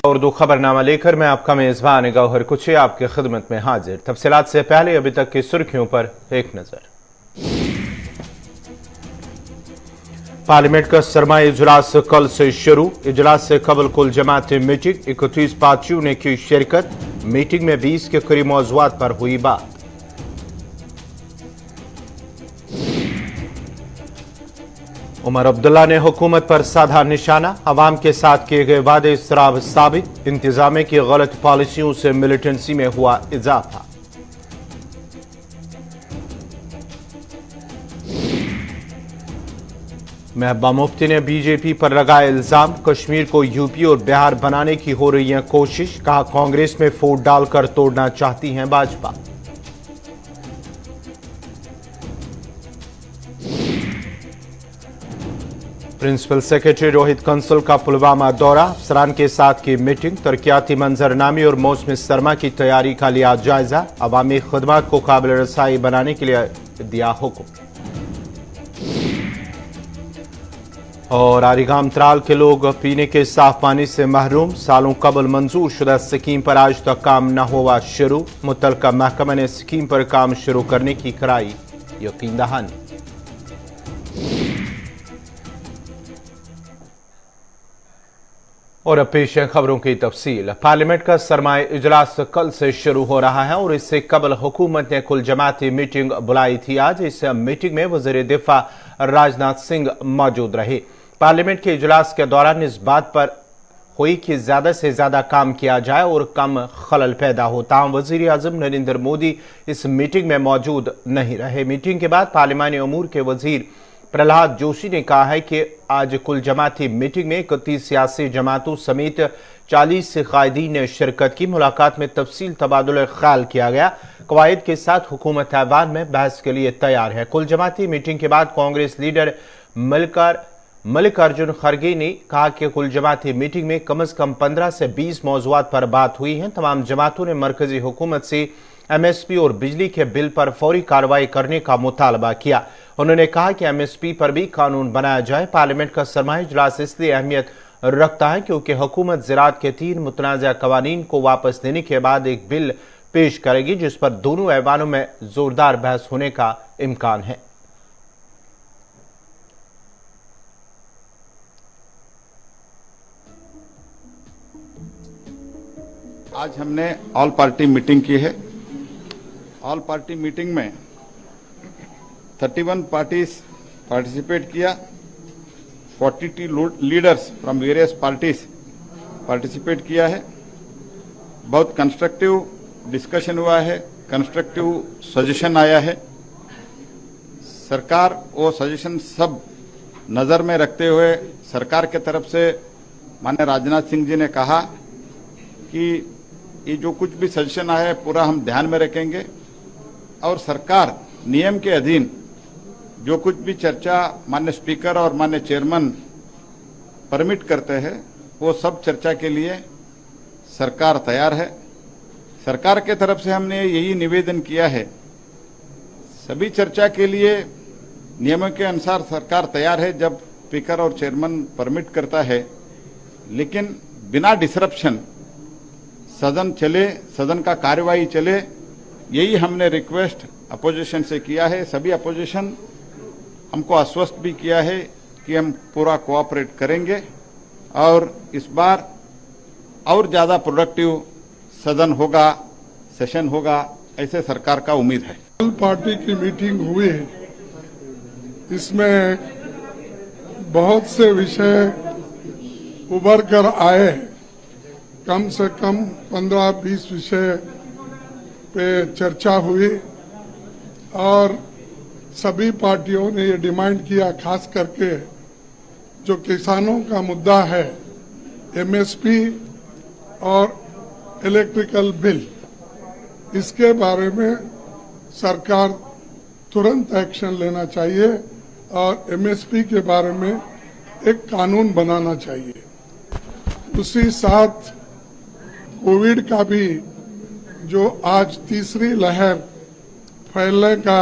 उर्दू खबरनामा लेकर मैं आपका मेजबान गौहर कुछे आपकी खिदमत में हाजिर। तफसीलात से पहले अभी तक की सुर्खियों पर एक नजर। पार्लियामेंट का सरमाई इजलास कल से शुरू। इजलास से कबल कुल जमाती मीटिंग, 31 पार्टियों ने की शिरकत। मीटिंग में 20 के करीब मौज़ूआत पर हुई बात। उमर अब्दुल्ला ने हुकूमत पर साधा निशाना। अवाम के साथ किए गए वादे इसराब साबित। इंतजामिया की गलत पॉलिसियों से मिलिटेंसी में हुआ इजाफा। महबूबा मुफ्ती ने बीजेपी पर लगाया इल्जाम। कश्मीर को यूपी और बिहार बनाने की हो रही है कोशिश। कहा कांग्रेस में फूट डालकर तोड़ना चाहती हैं भाजपा। प्रिंसिपल सेक्रेटरी रोहित कंसल का पुलवामा दौरा। अफसरान के साथ की मीटिंग। तरक्याती मंजरनामे और मौसम सरमा की तैयारी का लिया जायजा। अवामी खदमात को काबिल रसाई बनाने के लिए दिया हुक्म। और आरिगाम त्राल के लोग पीने के साफ पानी से महरूम। सालों कबल मंजूर शुदा स्कीम पर आज तक काम न हुआ शुरू। मुतलका महकमा ने स्कीम पर काम शुरू करने की कराई यकीन दहानी। और अब पेश है खबरों की तफसील। पार्लियामेंट का सरमाई इजलास कल से शुरू हो रहा है और इससे कबल हुकूमत ने कुल जमाती मीटिंग बुलाई थी। आज इस मीटिंग में वज़ीर दिफा राजनाथ सिंह मौजूद रहे। पार्लियामेंट के इजलास के दौरान इस बात पर हुई कि ज्यादा से ज्यादा काम किया जाए और कम खलल पैदा हो। ताहम वज़ीर आज़म नरेंद्र मोदी इस मीटिंग में मौजूद नहीं रहे। मीटिंग के बाद पार्लिमानी अमूर के वजीर प्रहलाद जोशी ने कहा है कि आज कुल जमाती मीटिंग में 31 सियासी जमातों समेत 40 से कायदीन ने शिरकत की। मुलाकात में तफसील तबादुल ख्याल किया गया। कवायद के साथ हुकूमत ऐवान में बहस के लिए तैयार है। कुल जमाती मीटिंग के बाद कांग्रेस लीडर मल्लिकार्जुन खड़गे ने कहा कि कुल जमाती मीटिंग में कम से कम 15 से 20 मौज़ूआत पर बात हुई है। तमाम जमातों ने मरकजी हुकूमत से MSP और बिजली के बिल पर फौरी कार्रवाई करने का मुतालबा किया। उन्होंने कहा कि MSP पर भी कानून बनाया जाए। पार्लियामेंट का सरमाई इजलास इसलिए अहमियत रखता है क्योंकि हुकूमत ज़राअत के 3 मुतनाज़ा कवानीन को वापस लेने के बाद एक बिल पेश करेगी जिस पर दोनों ऐवानों में जोरदार बहस होने का इम्कान है। आज हमने ऑल पार्टी मीटिंग की है। ऑल पार्टी मीटिंग में 31 पार्टीज पार्टिसिपेट किया। 42 leaders from various parties participate किया है। बहुत कंस्ट्रक्टिव डिस्कशन हुआ है, कंस्ट्रक्टिव सजेशन आया है। सरकार वो सजेशन सब नज़र में रखते हुए सरकार के तरफ से माननीय राजनाथ सिंह जी ने कहा कि ये जो कुछ भी सजेशन आया है पूरा हम ध्यान में रखेंगे और सरकार नियम के अधीन जो कुछ भी चर्चा माननीय स्पीकर और माननीय चेयरमैन परमिट करते हैं वो सब चर्चा के लिए सरकार तैयार है। सरकार के तरफ से हमने यही निवेदन किया है, सभी चर्चा के लिए नियमों के अनुसार सरकार तैयार है जब स्पीकर और चेयरमैन परमिट करता है, लेकिन बिना डिसरप्शन सदन चले, सदन का कार्यवाही चले, यही हमने रिक्वेस्ट अपोजिशन से किया है। सभी अपोजिशन हमको आश्वस्त भी किया है कि हम पूरा कोऑपरेट करेंगे और इस बार और ज़्यादा प्रोडक्टिव सदन होगा, सेशन होगा, ऐसे सरकार का उम्मीद है। ऑल पार्टी की मीटिंग हुई, इसमें बहुत से विषय उभर कर आए। कम से कम 15-20 विषय पे चर्चा हुई और सभी पार्टियों ने ये डिमांड किया, खास करके जो किसानों का मुद्दा है MSP और इलेक्ट्रिकल बिल, इसके बारे में सरकार तुरंत एक्शन लेना चाहिए और MSP के बारे में एक कानून बनाना चाहिए। उसी साथ कोविड का भी जो आज तीसरी लहर फैलने का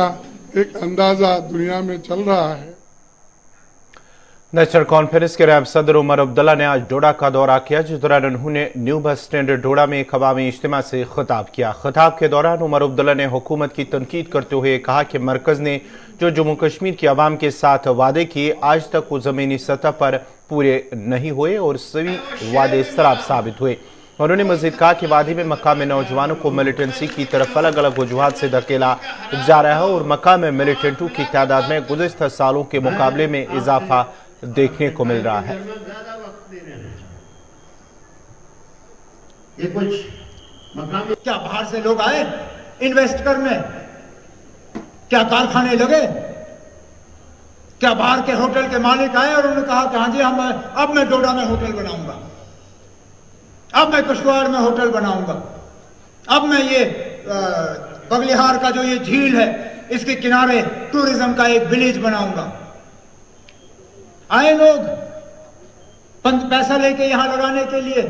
एक अंदाजा दुनिया में चल रहा है। नेशनल कॉन्फ्रेंस के रैब सदर उमर अब्दुल्ला ने आज डोडा का दौरा किया, जिस दौरान उन्होंने न्यू बस स्टैंड डोडा में एक अवामी इज्तिमा से खिताब किया। खिताब के दौरान उमर अब्दुल्ला ने हुकूमत की तनकीद करते हुए कहा कि मरकज ने जो जम्मू कश्मीर की आवाम के साथ वादे किए, आज तक वो जमीनी सतह पर पूरे नहीं हुए और सभी वादे शराब साबित हुए। उन्होंने मजीद कहा कि वादी में मकामी नौजवानों को मिलिटेंसी की तरफ अलग अलग वजूहात से धकेला जा रहा है और मकामी मिलिटेंटों की तादाद में गुज़िश्ता सालों के मुकाबले में इजाफा देखने को मिल रहा है। ये कुछ मकामी क्या बाहर से लोग आए इन्वेस्ट करने, क्या कारखाने लगे, क्या बाहर के होटल के मालिक आए और उन्होंने कहा कि हाँ जी अब मैं डोडा में होटल बनाऊंगा, अब मैं कुशवाड़ में होटल बनाऊंगा, अब मैं ये बगलिहार का जो ये झील है इसके किनारे टूरिज्म का एक विलेज बनाऊंगा। आए लोग पैसा लेके यहां लगाने के लिए।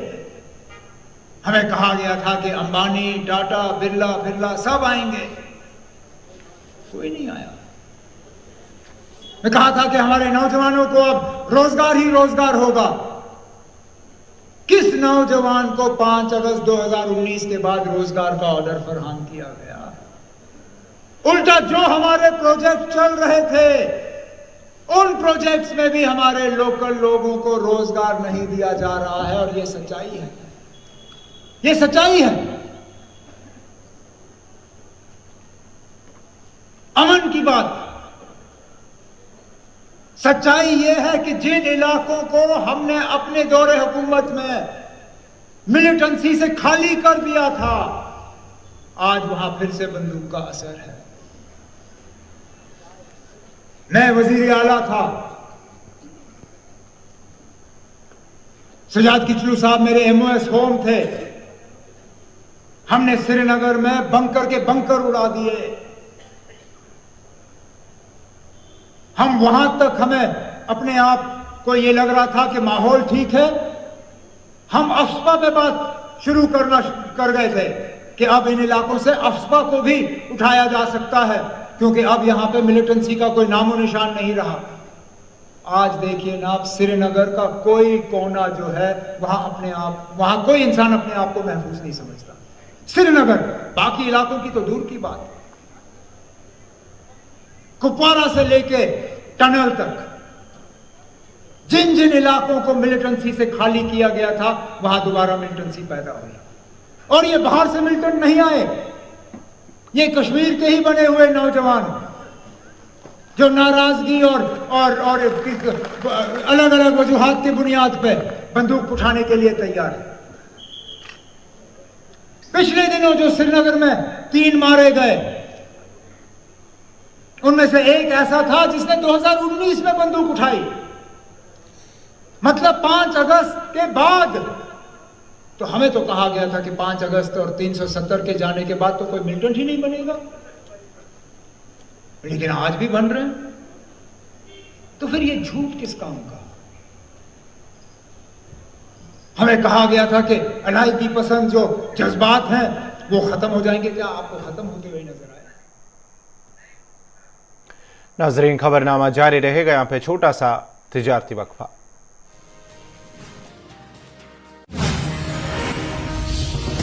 हमें कहा गया था कि अंबानी, टाटा, बिरला सब आएंगे, कोई नहीं आया। मैं कहा था कि हमारे नौजवानों को अब रोजगार ही रोजगार होगा। किस नौजवान को 5 अगस्त 2019 के बाद रोजगार का ऑर्डर फरहम किया गया? उल्टा जो हमारे प्रोजेक्ट चल रहे थे उन प्रोजेक्ट्स में भी हमारे लोकल लोगों को रोजगार नहीं दिया जा रहा है और ये सच्चाई है, ये सच्चाई है। अमन की बात, सच्चाई ये है कि जिन इलाकों को हमने अपने दौरे हुकूमत में मिलिटेंसी से खाली कर दिया था, आज वहां फिर से बंदूक का असर है। मैं वजीर आला था, सजाद किचलू साहब मेरे MOS होम थे। हमने श्रीनगर में बंकर के बंकर उड़ा दिए। हम वहां तक हमें अपने आप को ये लग रहा था कि माहौल ठीक है। हम अफस्पा पे बात शुरू कर गए थे कि अब इन इलाकों से अफस्पा को भी उठाया जा सकता है, क्योंकि अब यहां पे मिलिटेंसी का कोई नामो निशान नहीं रहा। आज देखिए ना, आप श्रीनगर का कोई कोना जो है वहां कोई इंसान अपने आप को महफूज नहीं समझता। श्रीनगर, बाकी इलाकों की तो दूर की बात। कुपवारा से लेके टनल तक जिन जिन इलाकों को मिलिटेंसी से खाली किया गया था, वहां दोबारा मिलिटेंसी पैदा हुई। और ये बाहर से मिलिटेंट नहीं आए, ये कश्मीर के ही बने हुए नौजवान जो नाराजगी और अलग अलग वजूहात की बुनियाद पे बंदूक उठाने के लिए तैयार है। पिछले दिनों जो श्रीनगर में 3 मारे गए, उनमें से एक ऐसा था जिसने 2019 में बंदूक उठाई। मतलब 5 अगस्त के बाद। तो हमें तो कहा गया था कि 5 अगस्त और 370 के जाने के बाद तो कोई मिलिटेंट ही नहीं बनेगा, लेकिन आज भी बन रहे हैं। तो फिर ये झूठ किस काम का? हमें कहा गया था कि अलायदी पसंद जो जज्बात हैं वो खत्म हो जाएंगे। क्या आपको खत्म होते हुए नजर आए? नाजरीन, खबरनामा जारी रहेगा। यहाँ पे छोटा सा तिजारती वक्फा।